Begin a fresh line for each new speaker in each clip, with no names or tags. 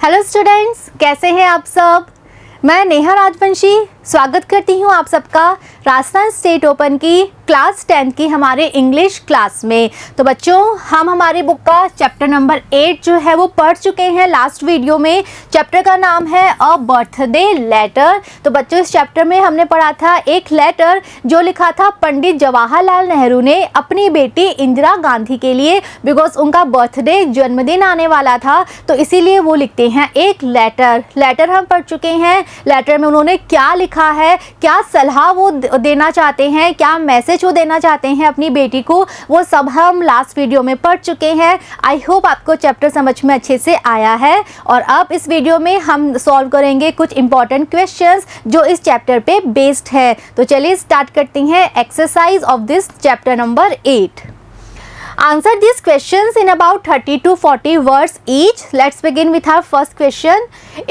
Hello students, कैसे हैं आप सब। मैं नेहा राजवंशी स्वागत करती हूं आप सबका राजस्थान स्टेट ओपन की क्लास 10 की हमारे इंग्लिश क्लास में। तो बच्चों, हम हमारी बुक का चैप्टर नंबर 8 जो है वो पढ़ चुके हैं लास्ट वीडियो में। चैप्टर का नाम है अ बर्थडे लेटर। तो बच्चों, इस चैप्टर में हमने पढ़ा था एक लेटर जो लिखा था पंडित जवाहरलाल नेहरू ने अपनी बेटी इंदिरा गांधी के लिए, बिकॉज उनका बर्थडे जन्मदिन आने वाला था, तो इसीलिए वो लिखते हैं एक लेटर हम पढ़ चुके हैं। लेटर में उन्होंने क्या लिखा है, क्या सलाह वो देना चाहते हैं, क्या मैसेज वो देना चाहते हैं अपनी बेटी को, वो सब हम लास्ट वीडियो में पढ़ चुके हैं। आई होप आपको चैप्टर समझ में अच्छे से आया है। और अब इस वीडियो में हम सॉल्व करेंगे कुछ इंपॉर्टेंट क्वेश्चंस जो इस चैप्टर पे बेस्ड है। तो चलिए स्टार्ट करते हैं exercise of this chapter number 8। Answer these questions in about 30 to 40 words each. Let's begin with our first question.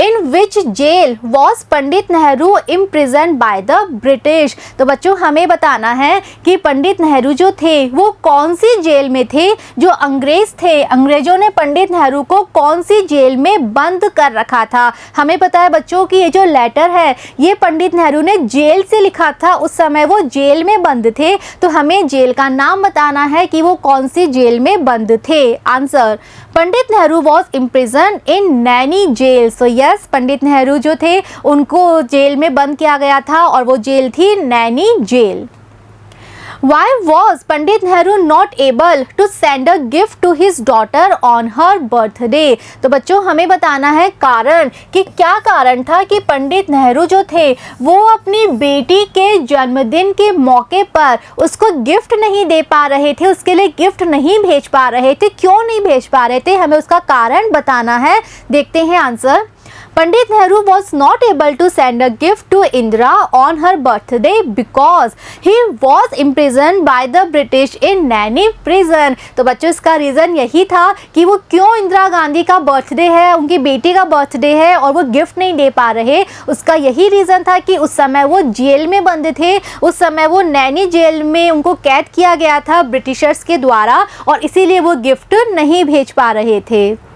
In which jail was Pandit Nehru imprisoned by the British? तो बच्चों, हमें बताना है कि पंडित नेहरू जो थे वो कौन सी जेल में थे। जो अंग्रेज थे, अंग्रेजों ने पंडित नेहरू को कौन सी जेल में बंद कर रखा था। हमें पता है बच्चों कि ये जो लेटर है ये पंडित नेहरू ने जेल से लिखा था, उस समय वो जेल में बंद थे। तो हमें जेल का नाम बताना है कि वो कौन जेल में बंद थे। Answer, Pandit Nehru was imprison in Naini jail. So yes, Pandit Nehru जो थे उनको जेल में बंद किया गया था और वो जेल थी Naini jail. Why was Pandit Nehru not able to send a gift to his daughter on her birthday? तो बच्चों, हमें बताना है कारण कि क्या कारण था कि पंडित नेहरू जो थे वो अपनी बेटी के जन्मदिन के मौके पर उसको गिफ्ट नहीं दे पा रहे थे, उसके लिए गिफ्ट नहीं भेज पा रहे थे। क्यों नहीं भेज पा रहे थे, हमें उसका कारण बताना है। देखते हैं answer. Pandit Nehru was not able to send a gift to Indira on her birthday because he was imprisoned by the British in Naini prison। तो बच्चों, इसका रीज़न यही था कि वो क्यों इंदिरा गांधी का बर्थडे है, उनकी बेटी का बर्थडे है और वो गिफ्ट नहीं दे पा रहे। उसका यही रीज़न था कि उस समय वो जेल में बंद थे, उस समय वो नैनी जेल में उनको कैद किया गया था ब्रिटिशर्स के द्वारा और इसीलिए वो गिफ्ट नहीं भेज पा रहे थे।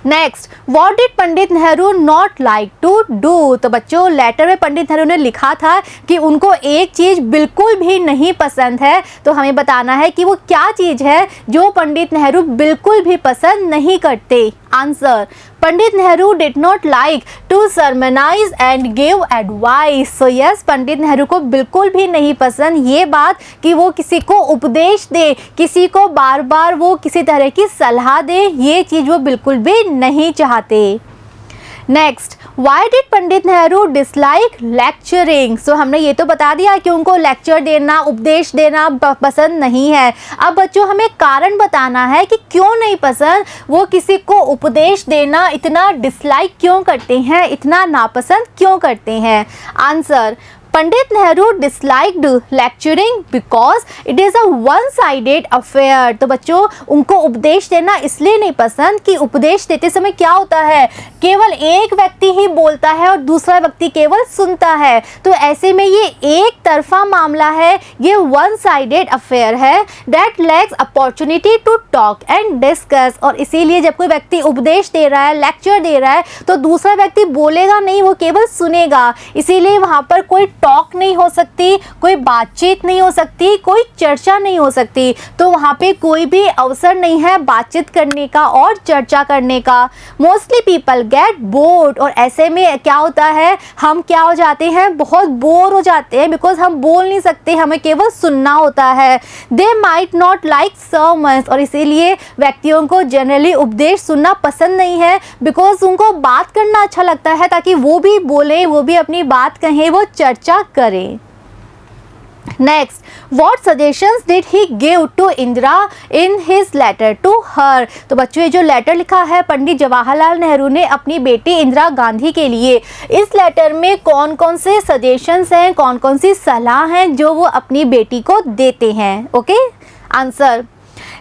Next, what did Pandit Nehru not like to do? तो बच्चों, लेटर में पंडित नेहरू ने लिखा था कि उनको एक चीज़ बिल्कुल भी नहीं पसंद है। तो हमें बताना है कि वो क्या चीज़ है जो पंडित नेहरू बिल्कुल भी पसंद नहीं करते। Answer, Pandit Nehru did not like to sermonize and give advice. So yes, Pandit Nehru को बिल्कुल भी नहीं पसंद ये बात कि वो किसी को उपदेश दे, किसी को बार बार वो किसी तरह की सलाह दे, ये चीज़ वो बिल्कुल भी नहीं चाहते। Next, why did Pandit Nehru dislike lecturing? So हमने ये तो बता दिया कि उनको लेक्चर देना, उपदेश देना पसंद नहीं है। अब बच्चों, हमें कारण बताना है कि क्यों नहीं पसंद, वो किसी को उपदेश देना इतना डिसलाइक क्यों करते हैं, इतना नापसंद क्यों करते हैं। Answer, Pandit Nehru disliked lecturing because it is a one sided affair. तो बच्चों, उनको उपदेश देना इसलिए नहीं पसंद कि उपदेश देते समय क्या होता है, केवल एक व्यक्ति ही बोलता है और दूसरा व्यक्ति केवल सुनता है। तो ऐसे में ये एक तरफा मामला है, ये वन साइडेड अफेयर है। That lacks opportunity to talk and discuss. और इसीलिए जब कोई व्यक्ति उपदेश दे रहा है, लेक्चर दे रहा है, तो दूसरा व्यक्ति बोलेगा नहीं, वो केवल सुनेगा। इसीलिए वहाँ पर कोई टॉक नहीं हो सकती, कोई बातचीत नहीं हो सकती, कोई चर्चा नहीं हो सकती। तो वहाँ पे कोई भी अवसर नहीं है बातचीत करने का और चर्चा करने का। Mostly people get bored. और ऐसे में क्या होता है, हम क्या हो जाते हैं, बहुत बोर हो जाते हैं, बिकॉज हम बोल नहीं सकते, हमें केवल सुनना होता है। They might not like sermons. और इसीलिए व्यक्तियों को जनरली उपदेश सुनना पसंद नहीं है, बिकॉज उनको बात करना अच्छा लगता है ताकि वो भी बोले, वो भी अपनी बात कहें, वो चर्चा करें। Next, what suggestions did he give to Indira in his letter to her? तो बच्चों, ये जो लेटर लिखा है पंडित जवाहरलाल नेहरू ने अपनी बेटी इंदिरा गांधी के लिए, इस लेटर में कौन कौन से सजेशंस हैं, कौन कौन सी सलाह हैं जो वो अपनी बेटी को देते हैं। Okay, answer,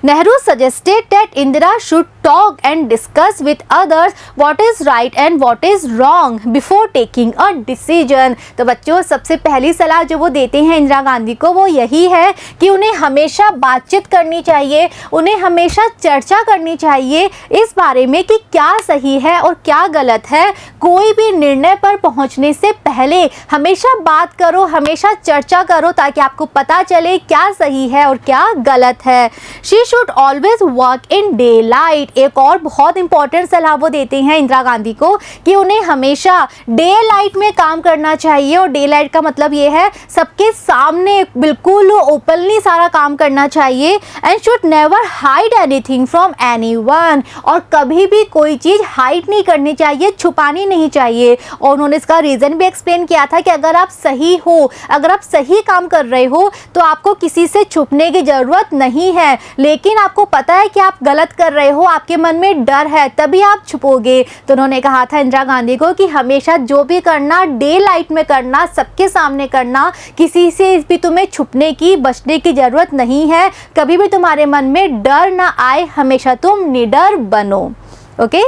Nehru suggested that Indira should talk and discuss with others what is right and what is wrong before taking a decision। तो बच्चों सबसे पहली सलाह जो वो देते हैं इंदिरा गांधी को वो यही है कि उन्हें हमेशा बातचीत करनी चाहिए, उन्हें हमेशा चर्चा करनी चाहिए इस बारे में कि क्या सही है और क्या गलत है। कोई भी निर्णय पर पहुंचने से पहले हमेशा बात करो, हमेशा चर्चा करो ताकि आपको पता चले क्या सही है और क्या गलत है। She should always work in daylight। एक और बहुत इंपॉर्टेंट सलाह वो देते हैं इंदिरा गांधी को कि उन्हें हमेशा डे लाइट में काम करना चाहिए, और डे लाइट का मतलब ये है सबके सामने बिल्कुल ओपनली सारा काम करना चाहिए। And should never hide anything from anyone. और कभी भी कोई चीज़ हाइड नहीं करनी चाहिए, छुपानी नहीं चाहिए। और उन्होंने इसका रीज़न भी एक्सप्लेन किया था कि अगर आप सही हो, अगर आप सही काम कर रहे हो तो आपको किसी से छुपने की ज़रूरत नहीं है, लेकिन आपको पता है कि आप गलत कर रहे हो, आपके मन में डर है, तभी आप छुपोगे। तो उन्होंने कहा था इंदिरा गांधी को कि हमेशा जो भी करना डे लाइट में करना, सबके सामने करना, किसी से भी तुम्हें छुपने की बचने की ज़रूरत नहीं है। कभी भी तुम्हारे मन में डर ना आए, हमेशा तुम निडर बनो। Okay,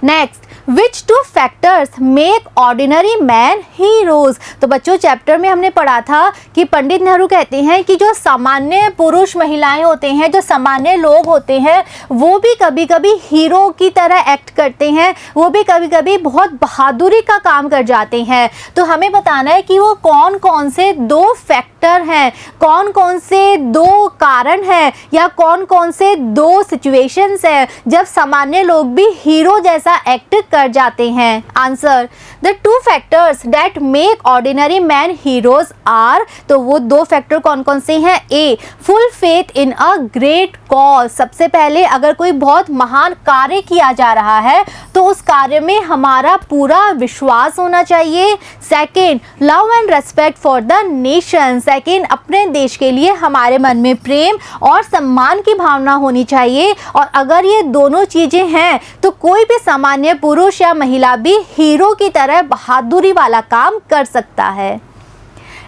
next, which two factors make ordinary man heroes. तो बच्चों चैप्टर में हमने पढ़ा था कि पंडित नेहरू कहते हैं कि जो सामान्य पुरुष महिलाएं होते हैं, जो सामान्य लोग होते हैं, वो भी कभी कभी हीरो की तरह एक्ट करते हैं, वो भी कभी कभी बहुत बहादुरी का काम कर जाते हैं। तो हमें बताना है कि वो कौन कौन से दो फैक्टर हैं, कौन कौन से दो कारण हैं, या कौन कौन से दो सिचुएशंस हैं जब सामान्य लोग भी हीरो जैसा एक्ट कर जाते हैं। Answer, the two factors that make ordinary man heroes are. तो वो दो फैक्टर कौन कौन से हैं? A, full faith in a great cause. सबसे पहले अगर कोई बहुत महान कार्य किया जा रहा है तो उस कार्य में हमारा पूरा विश्वास होना चाहिए। Second, love and respect for the nation. Second, अपने देश के लिए हमारे मन में प्रेम और सम्मान की भावना होनी चाहिए। और अगर ये दोनों चीज़ें हैं तो कोई भी सामान्य पुरुष या महिला भी हीरो की तरह बहादुरी वाला काम कर सकता है।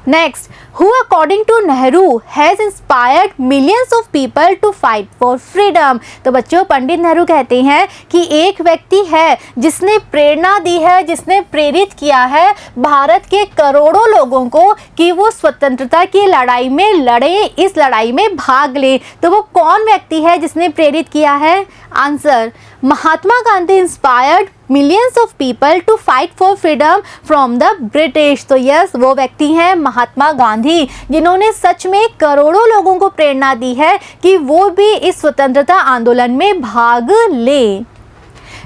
Next, who according to Nehru has inspired millions of people to fight for freedom। तो बच्चों पंडित नेहरू कहते हैं कि एक व्यक्ति है जिसने प्रेरणा दी है, जिसने प्रेरित किया है भारत के करोड़ों लोगों को कि वो स्वतंत्रता की लड़ाई में लड़े, इस लड़ाई में भाग ले। तो वो कौन व्यक्ति है जिसने प्रेरित किया है? Answer, Mahatma Gandhi inspired millions of people to fight for freedom from the British. तो यस, वो व्यक्ति हैं महात्मा गांधी जिन्होंने सच में करोड़ों लोगों को प्रेरणा दी है कि वो भी इस स्वतंत्रता आंदोलन में भाग ले।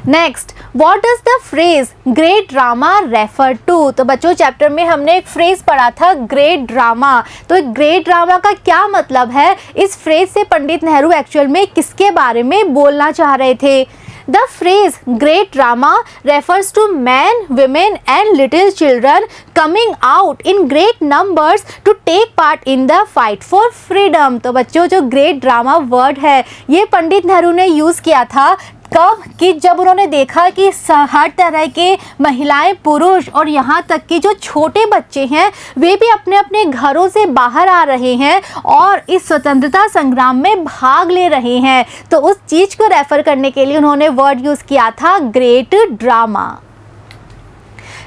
Next, what does the phrase great drama refer to. तो बच्चों चैप्टर में हमने एक फ्रेज पढ़ा था ग्रेट ड्रामा। तो ग्रेट ड्रामा का क्या मतलब है? इस फ्रेज से पंडित नेहरू एक्चुअल में किसके बारे में बोलना चाह रहे थे? The phrase great drama refers to men, women and little children coming out in great numbers to take part in the fight for freedom। तो बच्चों जो ग्रेट ड्रामा वर्ड है ये पंडित नेहरू ने यूज़ किया था कब? कि जब उन्होंने देखा कि हर तरह के महिलाएं, पुरुष और यहाँ तक कि जो छोटे बच्चे हैं वे भी अपने अपने घरों से बाहर आ रहे हैं और इस स्वतंत्रता संग्राम में भाग ले रहे हैं। तो उस चीज़ को रेफर करने के लिए उन्होंने वर्ड यूज़ किया था great drama.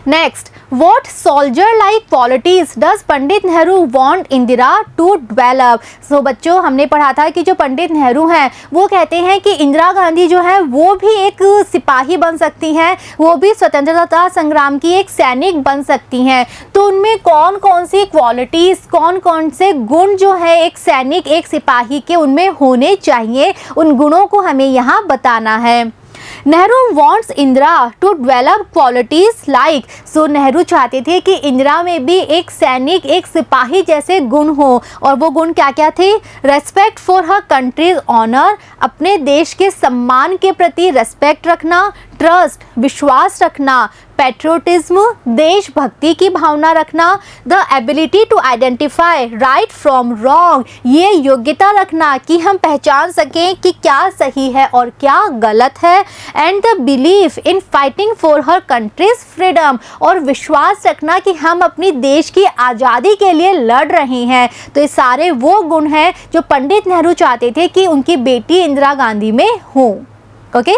Next, what soldier like qualities does Pandit Nehru want Indira to develop। सो बच्चों हमने पढ़ा था कि जो पंडित नेहरू हैं वो कहते हैं कि इंदिरा गांधी जो है वो भी एक सिपाही बन सकती हैं, वो भी स्वतंत्रता संग्राम की एक सैनिक बन सकती हैं। तो उनमें कौन कौन सी क्वालिटीज़, कौन कौन से गुण जो है एक सैनिक, एक सिपाही के उनमें होने चाहिए, उन गुणों को हमें यहाँ बताना है। Nehru wants Indira to develop qualities like. So Nehru चाहते थे कि इंदिरा में भी एक सैनिक, एक सिपाही जैसे गुण हो। और वो गुण क्या क्या थे? Respect for her country's honour, अपने देश के सम्मान के प्रति रेस्पेक्ट रखना, ट्रस्ट, विश्वास रखना, पैट्रियोटिज्म, देशभक्ति की भावना रखना, the ability to identify right from wrong, ये योग्यता रखना कि हम पहचान सकें कि क्या सही है और क्या गलत है, and the belief in fighting for her countries freedom, और विश्वास रखना कि हम अपनी देश की आज़ादी के लिए लड़ रहे हैं। तो ये सारे वो गुण हैं जो पंडित नेहरू चाहते थे कि उनकी बेटी इंदिरा गांधी में हों। Okay,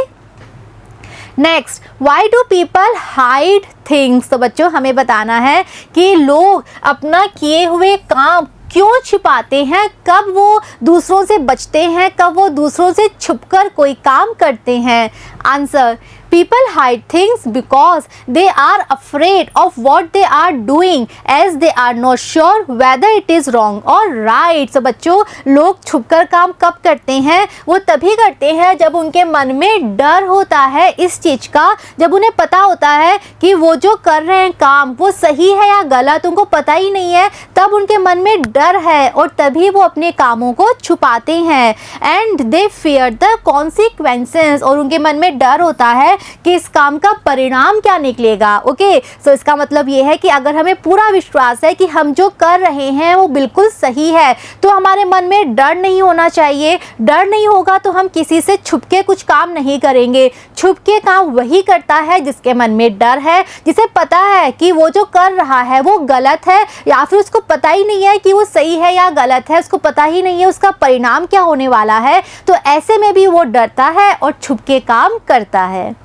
next, why do people hide things. तो बच्चों हमें बताना है कि लोग अपना किए हुए काम क्यों छिपाते हैं, कब वो दूसरों से बचते हैं, कब वो दूसरों से छुपकर कोई काम करते हैं। Answer, people hide things because they are afraid of what they are doing as they are not sure whether it is wrong or right। So बच्चों, लोग छुपकर काम कब करते हैं, वो तभी करते हैं जब उनके मन में डर होता है इस चीज़ का, जब उन्हें पता होता है कि वो जो कर रहे हैं काम वो सही है या गलत, उनको पता ही नहीं है, तब उनके मन में डर है और तभी वो अपने कामों को छुपाते हैं। And they fear the consequences, और उनके मन में डर होता है कि इस काम का परिणाम क्या निकलेगा। ओके, सो इसका मतलब ये है कि अगर हमें पूरा विश्वास है कि हम जो कर रहे हैं वो बिल्कुल सही है, तो हमारे मन में डर नहीं होना चाहिए। डर नहीं होगा तो हम किसी से छुप के कुछ काम नहीं करेंगे। छुप के काम वही करता है जिसके मन में डर है, जिसे पता है कि वो जो कर रहा है वो गलत है, या फिर उसको पता ही नहीं है कि वो सही है या गलत है, उसको पता ही नहीं है उसका परिणाम क्या होने वाला है। तो ऐसे में भी वो डरता है और छुप के काम करता है।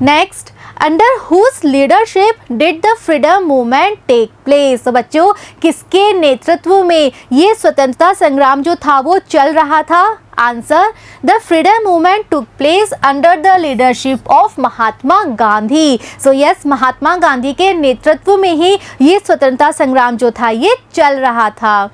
Next, under whose leadership did the freedom movement take place. तो बच्चों, किसके नेतृत्व में ये स्वतंत्रता संग्राम जो था वो चल रहा था। Answer, the freedom movement took place under the leadership of Mahatma Gandhi. So yes, Mahatma Gandhi के नेतृत्व में ही ये स्वतंत्रता संग्राम जो था ये चल रहा था।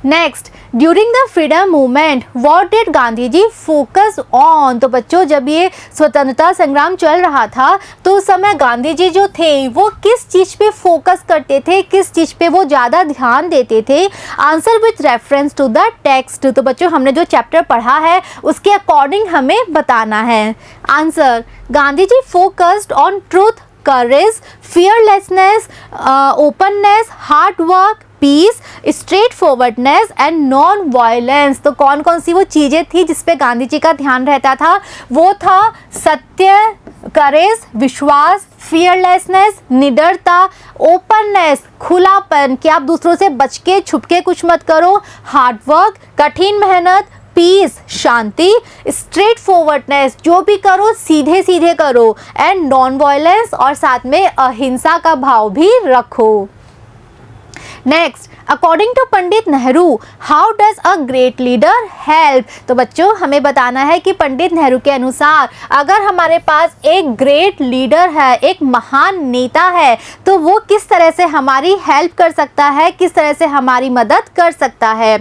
Next, during the freedom movement what did Gandhi ji focus on. तो बच्चों, जब ये स्वतंत्रता संग्राम चल रहा था तो उस समय गांधी जी जो थे वो किस चीज़ पे फोकस करते थे, किस चीज़ पे वो ज़्यादा ध्यान देते थे। Answer with reference to the text. तो बच्चों, हमने जो चैप्टर पढ़ा है उसके अकॉर्डिंग हमें बताना है। Answer, Gandhi ji focused on truth, courage, fearlessness, openness, hard work, peace, straightforwardness and non violence. तो कौन कौन सी वो चीज़ें थी जिस पे गांधी जी का ध्यान रहता था, वो था सत्य, करेज, विश्वास, फियरलेसनेस, निडरता, ओपननेस, खुलापन कि आप दूसरों से बच के छुप के कुछ मत करो, हार्ड वर्क, कठिन मेहनत, पीस, शांति, स्ट्रेट फॉरवर्डनेस जो भी करो सीधे सीधे करो, एंड नॉन वायलेंस और साथ में अहिंसा का भाव भी रखो। Next, according to Pandit Nehru how does a great leader help. तो बच्चों, हमें बताना है कि पंडित नेहरू के अनुसार अगर हमारे पास एक ग्रेट लीडर है, एक महान नेता है, तो वो किस तरह से हमारी हेल्प कर सकता है, किस तरह से हमारी मदद कर सकता है।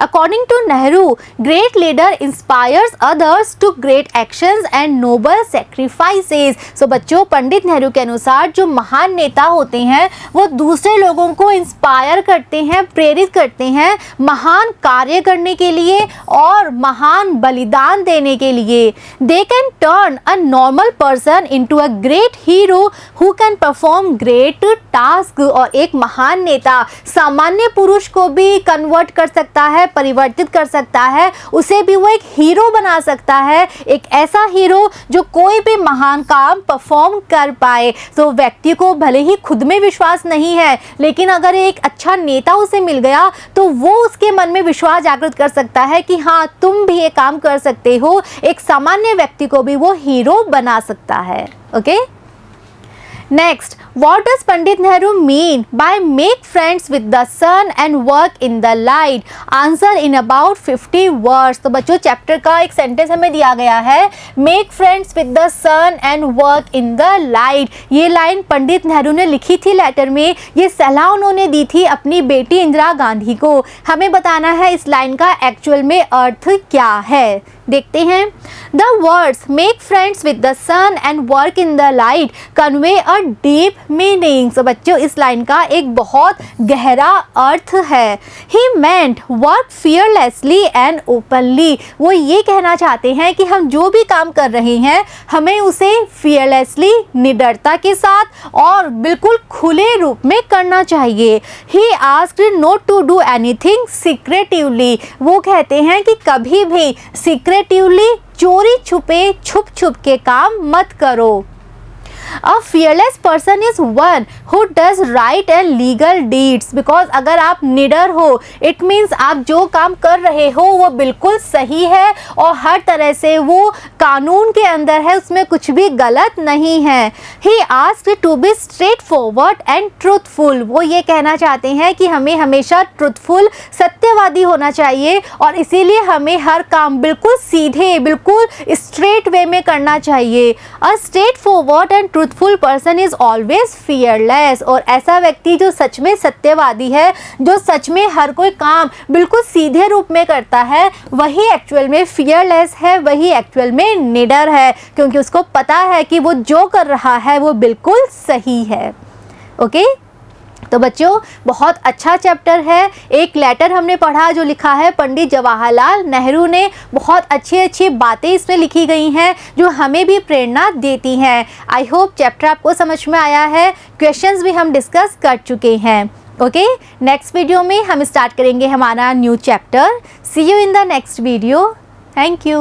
According to Nehru great leader inspires others to great actions and noble sacrifices. So बच्चों, पंडित नेहरू के अनुसार जो महान नेता होते हैं वो दूसरे लोगों को इंस्पायर करते हैं, प्रेरित करते हैं महान कार्य करने के लिए और महान बलिदान देने के लिए। They can turn a normal person into a great hero who can perform great task. और एक महान नेता सामान्य पुरुष को भी कन्वर्ट कर सकता है, परिवर्तित कर सकता है, उसे भी वो एक हीरो बना सकता है, एक ऐसा हीरो जो कोई भी महान काम परफॉर्म कर पाए। तो व्यक्ति को भले ही खुद में विश्वास नहीं है, लेकिन अगर एक अच्छा नेता उसे मिल गया तो वो उसके मन में विश्वास जागृत कर सकता है कि हाँ, तुम भी ये काम कर सकते हो। एक सामान्य व्यक्ति को भी वो हीरो बना सकता है। Okay, next, what does Pandit Nehru mean by make friends with the sun and work in the light? Answer in about 50 words। तो बच्चों, चैप्टर का एक सेंटेंस हमें दिया गया है, make friends with the sun and work in the light। ये line Pandit Nehru ने लिखी थी लेटर में, ये सलाह उन्होंने दी थी अपनी बेटी इंदिरा गांधी को। हमें बताना है इस लाइन का एक्चुअल में अर्थ क्या है। देखते हैं। The words make friends with the sun and work in the light convey a a deep meaning. तो बच्चों इस लाइन का एक बहुत गहरा अर्थ है। ही मेंट वर्क फियरलेसली एंड ओपनली। वो ये कहना चाहते हैं कि हम जो भी काम कर रहे हैं हमें उसे फियरलेसली, निडरता के साथ और बिल्कुल खुले रूप में करना चाहिए। He asked not to do anything secretively. वो कहते हैं कि कभी भी सीक्रेटिवली, चोरी छुपे, छुप छुप के काम मत करो। A fearless person is one who does right and legal deeds। Because अगर आप निडर हो इट मीन्स आप जो काम कर रहे हो वो बिल्कुल सही है और हर तरह से वो कानून के अंदर है, उसमें कुछ भी गलत नहीं है। He asked to be straightforward and truthful। वो ये कहना चाहते हैं कि हमें हमेशा ट्रुथफुल, सत्यवादी होना चाहिए और इसीलिए हमें हर काम बिल्कुल सीधे, बिल्कुल स्ट्रेट वे में करना चाहिए। A straightforward and truthful person is always fearless. और ऐसा व्यक्ति जो सच में सत्यवादी है, जो सच में हर कोई काम बिल्कुल सीधे रूप में करता है, वही एक्चुअल में फियरलेस है, वही एक्चुअल में निडर है, क्योंकि उसको पता है कि वो जो कर रहा है वो बिल्कुल सही है। ओके तो बच्चों बहुत अच्छा चैप्टर है। एक लेटर हमने पढ़ा जो लिखा है पंडित जवाहरलाल नेहरू ने। बहुत अच्छी अच्छी बातें इसमें लिखी गई हैं जो हमें भी प्रेरणा देती हैं। आई होप चैप्टर आपको समझ में आया है। क्वेश्चंस भी हम डिस्कस कर चुके हैं। ओके नेक्स्ट वीडियो में हम स्टार्ट करेंगे हमारा new chapter. See you in the next video. Thank you.